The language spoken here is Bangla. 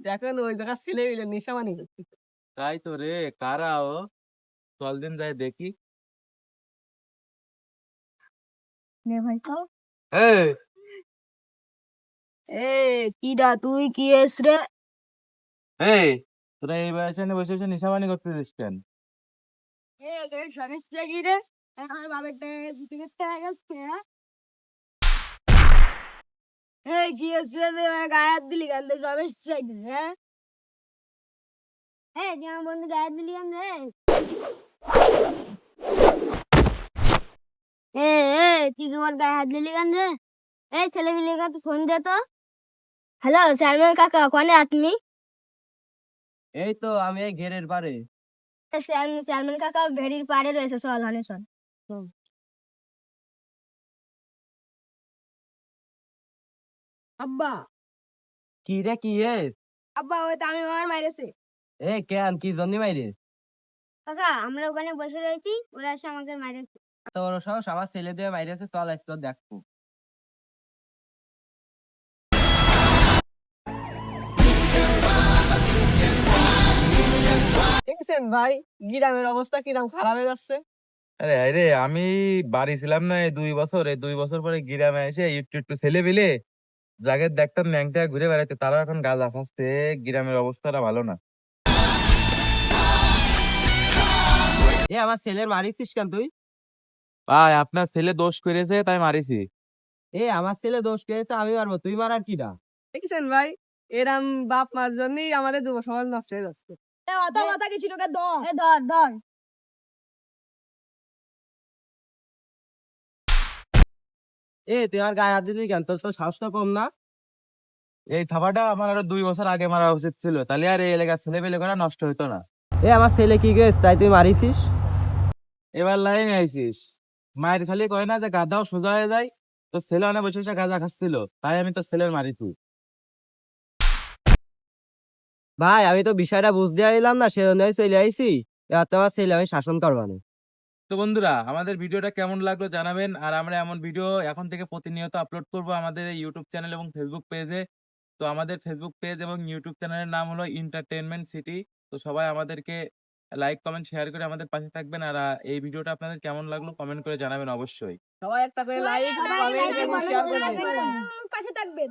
দেখেন ওই জায়গা ছেলে মিলে নেশামানি করছে। তাই তো রে, কারা ও? চল দিন যাই দেখি। নে ভাই খাও। এই এ কিডা তুই কি এস রে? এই তোরা এই বয়সে এনে বসে বসে নেশাবানি করতেছিস কেন? এ তোর সমস্যা কি রে? আমার বাবার টাকা দিতে গেছে গেছে হ্যাঁ? এই কি এসে রে আমার গায়ে হাত দিলি কেন? তোর সমস্যা কি হ্যাঁ? এই তুই আমার বন্ধু গায়ে হাত দিলি কেন রে? এ তুই কি আমার গায়ে হাত দিলি কেন রে? এই ছেলে মিলে তো ফোন দে তো। হ্যালো সালমান কাকা কোনে আপনি? এই তো আমি এই ঘেরের পারে। সালমান কাকা ভেড়ির পাড়ে রয়েছে, চল হানে চল। আব্বা কি রে কি এ? আব্বা ওই তামিম আমার মাইরেছে। এ কেন কি জন্যই মাইরে? কাকা আমরা ওখানে বসে রয়েছি, ওরা এসে আমাদের মাইরেছে। তোর সাহস আমার ছেলে দিয়ে মাইরেছে, চল আজ তোর দেখবো। দেখছেন ভাই গ্রামের অবস্থা কিরকম খারাপ হয়ে যাচ্ছে। আরে আরে আমি বাড়ি ছিলাম না এই 2 বছর, এই 2 বছর পরে গ্রামে এসে একটু একটু ছেলে পেলে যাকে দেখতাম ন্যাংটা ঘুরে বেড়াচ্ছে, তারা এখন গাঁজা খাচ্ছে। গ্রামের অবস্থাটা ভালো না। এ আমার ছেলের মারিছিস কেন তুই? ভাই আপনার ছেলে দোষ করেছে তাই মারিছি। এ আমার ছেলে দোষ পেয়েছে, আমি মারবো, তুই মারার কিটা? দেখছেন ভাই এরম বাপ মার জন্যই আমাদের যুব সমাজ নষ্ট হয়ে যাচ্ছে। অত কথা কিছু তোকে ধর, ধর ধর। এ তুই আমার গায়ে হাত দিলি কেন? তোর তো সাহস তো কম না। এই থাবাটা আমার আরো 2 বছর আগে মারা উচিত ছিল, তাহলে আর এই এলাকার ছেলে পেলে করা নষ্ট হতো না। এ আমার ছেলে কি গেছে তাই তুই মারিছিস? এবার লাইনে আইছিস, মায়ের খালি কয় না যে গাধাও সোজা হয়ে যায়। তোর ছেলে অনেক বসে বসে গাঁজা খাচ্ছিল, তাই আমি তোর ছেলের মারিছি। ভাই আমি তো বিষয়টা বুঝতে পারলাম না, সেজন্যই চলে আইছি। এবার তো আমার ছেলে আমি শাসন করবানে। তো বন্ধুরা, আমাদের ভিডিওটা কেমন লাগলো জানাবেন। আর আমরা এমন ভিডিও এখন থেকে প্রতিনিয়ত আপলোড করব আমাদের ইউটিউব চ্যানেল এবং ফেসবুক পেজে। তো আমাদের ফেসবুক পেজ এবং ইউটিউব চ্যানেলের নাম হলো এন্টারটেইনমেন্ট সিটি। তো সবাই আমাদেরকে লাইক কমেন্ট শেয়ার করে আমাদের পাশে থাকবেন। আর এই ভিডিওটা আপনাদের কেমন লাগলো কমেন্ট করে জানাবেন অবশ্যই। সবাই একটা করে লাইক কমেন্ট এবং শেয়ার করবেন। পাশে থাকবেন।